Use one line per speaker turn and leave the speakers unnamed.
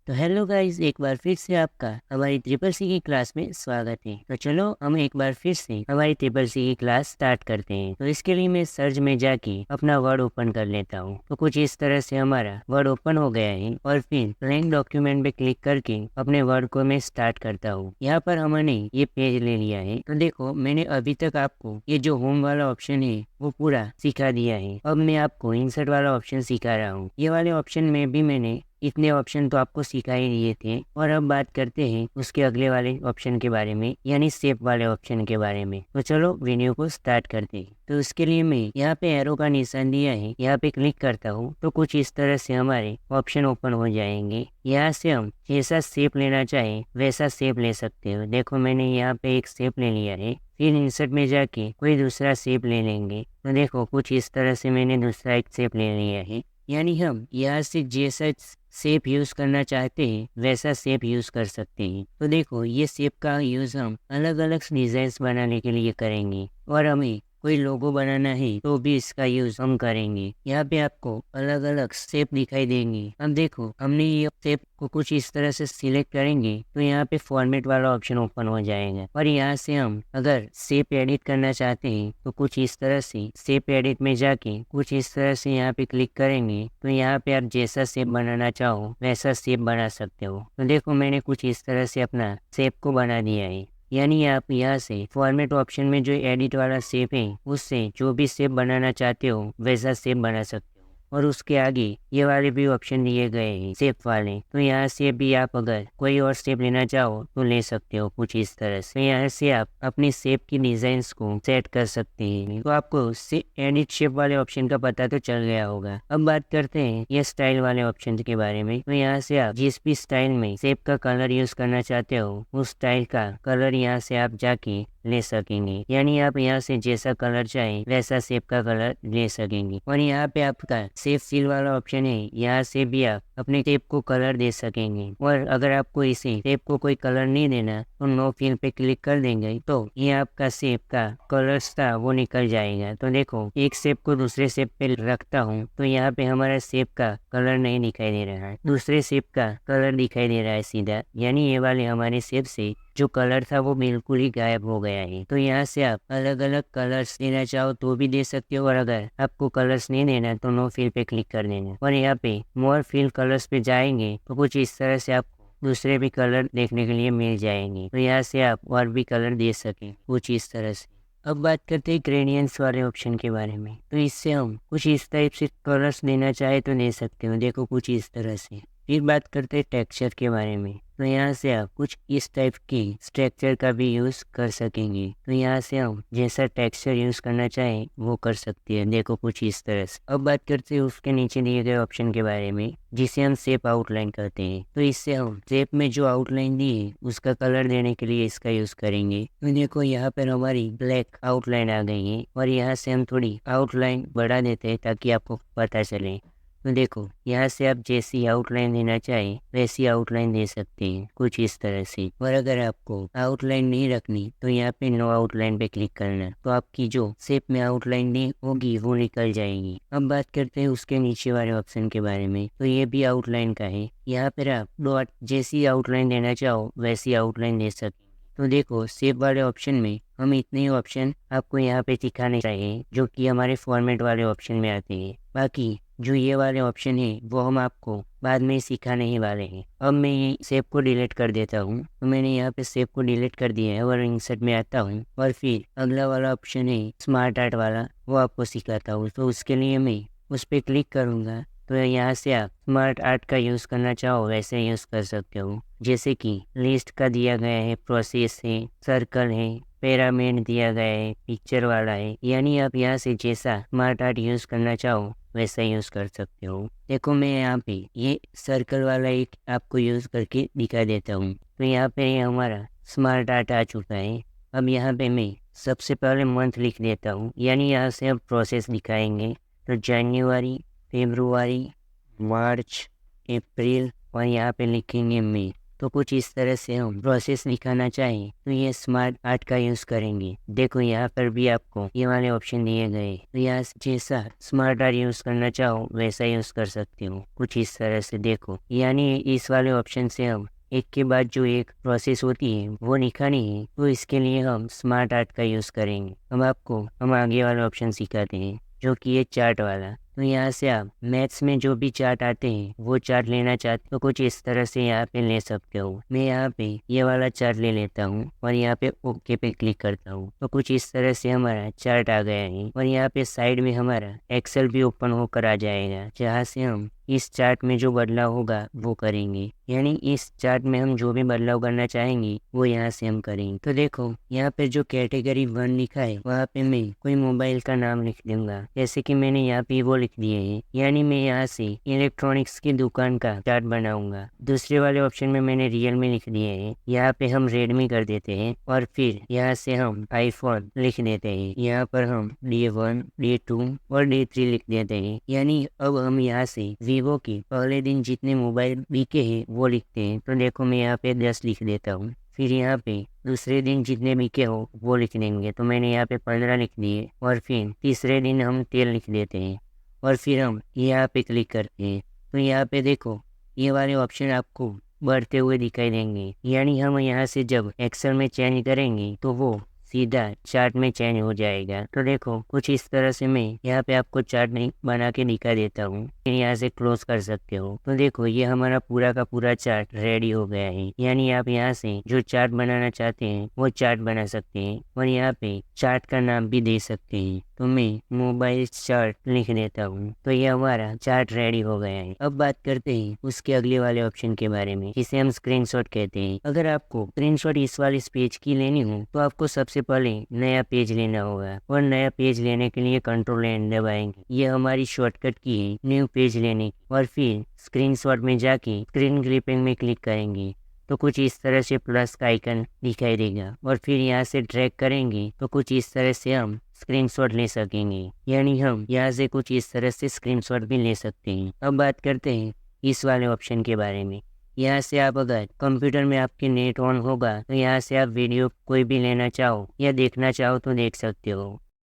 तो hello guys, एक बार फिर से आपका हमारी ट्रिपल सी की क्लास में स्वागत है। तो चलो हम एक बार फिर से हमारी ट्रिपल सी की क्लास स्टार्ट करते हैं। तो इसके लिए मैं सर्च में जाके अपना वर्ड ओपन कर लेता हूँ। तो कुछ इस तरह से हमारा वर्ड ओपन हो गया है और फिर ब्लैंक डॉक्यूमेंट पे क्लिक करके अपने वर्ड को मैं स्टार्ट करता हूँ। यहाँ पर हमने ये पेज ले लिया है। तो देखो, मैंने अभी तक आपको ये जो होम वाला ऑप्शन है वो पूरा सिखा दिया है। अब मैं आपको इंसर्ट वाला ऑप्शन सिखा रहा हूँ। ये वाले ऑप्शन में भी मैंने इतने ऑप्शन तो आपको सिखा ही दिए थे। और अब बात करते हैं उसके अगले वाले ऑप्शन के बारे में, यानी शेप वाले ऑप्शन के बारे में। तो चलो वीडियो को स्टार्ट करते हैं। तो उसके लिए मैं यहाँ पे एरो का निशान दिया है, यहाँ पे क्लिक करता हूँ तो कुछ इस तरह से हमारे ऑप्शन ओपन हो जाएंगे। यहाँ से हम जैसा शेप लेना चाहे वैसा शेप ले सकते हो। देखो, मैंने यहाँ पे एक शेप ले लिया है। फिर इंसर्ट में जाके कोई दूसरा शेप ले लेंगे। तो देखो, कुछ इस तरह से मैंने दूसरा एक शेप ले लिया है। यानी हम यहाँ से जैसा शेप यूज करना चाहते हैं वैसा शेप यूज कर सकते हैं। तो देखो, ये शेप का यूज हम अलग अलग डिजाइन बनाने के लिए करेंगे, और हमें कोई लोगो बनाना है तो भी इसका यूज हम करेंगे। यहाँ पे आपको अलग अलग शेप दिखाई देंगे। अब देखो, हमने ये शेप को कुछ इस तरह से सिलेक्ट करेंगे तो यहाँ पे फॉर्मेट वाला ऑप्शन ओपन हो जाएगा। और यहाँ से हम अगर शेप एडिट करना चाहते हैं तो कुछ इस तरह से शेप एडिट में जाके कुछ इस तरह से यहाँ पे क्लिक करेंगे तो यहाँ पे आप जैसा शेप बनाना चाहो वैसा शेप बना सकते हो। तो देखो, मैंने कुछ इस तरह से अपना शेप को बना दिया है। यानी आप यहाँ से फॉर्मेट ऑप्शन में जो एडिट वाला शेप है उससे जो भी शेप बनाना चाहते हो वैसा शेप बना सकते हो। और उसके आगे ये वाले भी ऑप्शन दिए गए हैं शेप वाले। तो यहाँ से भी आप अगर कोई और शेप लेना चाहो तो ले सकते हो कुछ इस तरह से। तो यहाँ से आप अपनी शेप की डिजाइन्स को सेट कर सकते हैं। तो आपको एडिट शेप वाले ऑप्शन का पता तो चल गया होगा। अब बात करते हैं ये स्टाइल वाले ऑप्शन के बारे में। तो यहाँ से आप जिस भी स्टाइल में शेप का कलर यूज करना चाहते हो उस स्टाइल का कलर यहाँ से आप जाके ले सकेंगे। यानी आप यहाँ से जैसा कलर चाहे वैसा शेप का कलर ले सकेंगे। और यहाँ पे आपका शेप फिल वाला ऑप्शन है, यहाँ से भी आप अपने शेप को कलर दे सकेंगे। और अगर आपको इसे शेप को कोई कलर नहीं देना तो नो फिल पे क्लिक कर देंगे तो ये आपका शेप का कलर था वो निकल जाएगा। तो देखो, एक शेप को दूसरे शेप पे रखता हूँ तो यहाँ पे हमारा शेप का कलर नहीं दिखाई दे रहा है, दूसरे शेप का कलर दिखाई दे रहा है सीधा। यानी ये वाले हमारे शेप से जो कलर था वो बिल्कुल ही गायब हो गया है। तो यहाँ से आप अलग अलग कलर्स देना चाहो तो भी दे सकते हो, और अगर आपको कलर्स नहीं देना तो नो फिल पे क्लिक कर देना। और यहाँ पे मोर फिल कलर्स पे जाएंगे तो कुछ इस तरह से आपको दूसरे भी कलर देखने के लिए मिल जाएंगे। तो यहाँ से आप और भी कलर दे सकें कुछ इस तरह से। अब बात करते हैं ग्रेडियंट्स वाले ऑप्शन के बारे में। तो इससे हम कुछ इस टाइप से कलर्स देना चाहे तो दे सकते हो। देखो, कुछ इस तरह से। फिर बात करते हैं टेक्सचर के बारे में। तो यहाँ से आप कुछ इस टाइप की स्ट्रक्चर का भी यूज कर सकेंगे। तो यहाँ से हम जैसा टेक्सचर यूज करना चाहें वो कर सकते हैं। देखो, कुछ इस तरह से। अब बात करते हैं उसके नीचे दिए गए ऑप्शन के बारे में जिसे हम शेप आउटलाइन करते हैं। तो इससे हम शेप में जो आउटलाइन दी है उसका कलर देने के लिए इसका यूज करेंगे। तो देखो, यहाँ पर हमारी ब्लैक आउटलाइन आ गई है और यहाँ से हम थोड़ी आउटलाइन बढ़ा देते हैं ताकि आपको पता चले। तो देखो, यहाँ से आप जैसी आउटलाइन देना चाहें वैसी आउटलाइन दे सकते हैं कुछ इस तरह से। और अगर आपको आउटलाइन नहीं रखनी तो यहाँ पे नो आउटलाइन पे क्लिक करना, तो आपकी जो शेप में आउटलाइन नहीं होगी वो निकल जाएगी। अब बात करते हैं उसके नीचे वाले ऑप्शन के बारे में। तो ये भी आउटलाइन का है। यहाँ पर आप डॉट जैसी आउटलाइन देना चाहो वैसी आउटलाइन दे सकते। तो देखो, शेप वाले ऑप्शन में हम इतने ही ऑप्शन आपको यहाँ पे दिखाने चाहिए जो कि हमारे फॉर्मेट वाले ऑप्शन में आते हैं। बाकी जो ये वाले ऑप्शन है वो हम आपको बाद में सिखाने ही वाले हैं। अब मैं ये शेप को डिलीट कर देता हूँ। तो मैंने यहाँ पे शेप को डिलीट कर दिया है और इंसर्ट में आता हूँ और फिर अगला वाला ऑप्शन है स्मार्ट आर्ट वाला, वो आपको सिखाता हूँ। तो उसके लिए मैं उस पर क्लिक करूँगा। तो यहाँ से आप स्मार्ट आर्ट का यूज़ करना चाहो वैसे यूज़ कर सकते हो। जैसे कि लिस्ट का दिया गया है, प्रोसेस है, सर्कल है, पिरामिड दिया गया है, पिक्चर वाला है। यानी आप यहाँ से जैसा स्मार्ट आर्ट यूज़ करना चाहो वैसा यूज़ कर सकते हो। देखो, मैं यहाँ पे ये सर्कल वाला एक आपको यूज़ करके दिखा देता हूँ। तो यहाँ पे हमारा स्मार्ट आर्ट आ चुका है। अब यहाँ पे मैं सबसे पहले मंथ लिख देता हूँ। यानी यहाँ से अब प्रोसेस दिखाएंगे। तो जनवरी, फरवरी, मार्च, अप्रैल और यहाँ पे लिखेंगे मई। तो कुछ इस तरह से हम प्रोसेस दिखाना चाहें तो ये स्मार्ट आर्ट का यूज करेंगे। देखो यहाँ पर भी आपको ये वाले ऑप्शन दिए गए, तो यहाँ से जैसा स्मार्ट आर्ट यूज करना चाहो वैसा यूज कर सकते हो, कुछ इस तरह से। देखो यानी इस वाले ऑप्शन से हम एक के बाद जो एक प्रोसेस होती है वो दिखानी है, तो इसके लिए हम स्मार्ट आर्ट का यूज करेंगे। अब आपको हम आगे वाला ऑप्शन सिखाते हैं जो कि है चार्ट वाला। तो यहाँ से आप मैथ्स में जो भी चार्ट आते हैं वो चार्ट लेना चाहते तो कुछ इस तरह से यहाँ पे ले सकते हो। मैं यहाँ पे ये वाला चार्ट ले लेता हूँ और यहाँ पे ओके पे क्लिक करता हूँ, तो कुछ इस तरह से हमारा चार्ट आ गया है। और यहाँ पे साइड में हमारा एक्सेल भी ओपन होकर आ जाएगा, जहाँ से हम इस चार्ट में जो बदलाव होगा वो करेंगे। यानी इस चार्ट में हम जो भी बदलाव करना चाहेंगे वो यहाँ से हम करेंगे। तो देखो यहाँ पे जो कैटेगरी 1 लिखा है वहाँ पे मैं कोई मोबाइल का नाम लिख दूंगा, जैसे कि मैंने यहाँ पे वो लिख दिए हैं। यानी मैं यहाँ से इलेक्ट्रॉनिक्स की दुकान का चार्ट बनाऊंगा। दूसरे वाले ऑप्शन में मैंने रियलमी लिख दिए हैं, यहाँ पे हम रेडमी कर देते हैं और फिर यहाँ से हम आईफोन लिख देते हैं। यहाँ पर हम D1, D2 और D3 लिख देते हैं। यानी अब हम यहाँ से वीवो के पहले दिन जितने मोबाइल बिके हैं वो लिखते हैं। तो देखो मैं यहाँ पे 10 लिख देता हूँ। फिर यहाँ पे दूसरे दिन जितने बिके हो वो लिख देंगे, तो मैंने यहाँ पे 15 लिख दिए। और फिर तीसरे दिन हम 13 लिख देते हैं और फिर हम यहाँ पे क्लिक करते हैं। तो यहाँ पे देखो ये वाले ऑप्शन आपको बढ़ते हुए दिखाई देंगे। यानी हम यहाँ से जब एक्सेल में चेंज करेंगे तो वो सीधा चार्ट में चेंज हो जाएगा। तो देखो कुछ इस तरह से मैं यहाँ पे आपको चार्ट नहीं बना के दिखा देता हूँ, फिर यहाँ से क्लोज कर सकते हो। तो देखो ये हमारा पूरा का पूरा चार्ट रेडी हो गया है। यानी आप यहाँ से जो चार्ट बनाना चाहते हैं वो चार्ट बना सकते हैं और यहाँ पे चार्ट का नाम भी दे सकते हैं। तो मैं मोबाइल चार्ट लिख देता हूँ, तो ये हमारा चार्ट रेडी हो गया है। अब बात करते हैं उसके अगले वाले ऑप्शन के बारे में, जिसे हम स्क्रीनशॉट कहते हैं। अगर आपको स्क्रीनशॉट इस वाले पेज की लेनी हो तो आपको सबसे पहले नया पेज लेना होगा और नया पेज लेने के लिए Ctrl+N दबाएंगे। ये हमारी शॉर्टकट की है न्यू पेज लेने की। और फिर स्क्रीनशॉट में जाके स्क्रीन क्लिपिंग में क्लिक करेंगे तो कुछ इस तरह से प्लस का आइकन दिखाई देगा और फिर यहाँ से ड्रैग करेंगे तो कुछ इस तरह से हम स्क्रीनशॉट ले सकेंगे। यानी हम यहाँ से कुछ इस तरह से स्क्रीनशॉट भी ले सकते हैं। अब बात करते हैं इस वाले ऑप्शन के बारे में। यहाँ से आप अगर कंप्यूटर में आपके नेट ऑन होगा तो यहाँ से आप वीडियो कोई भी लेना चाहो या देखना चाहो तो देख सकते हो।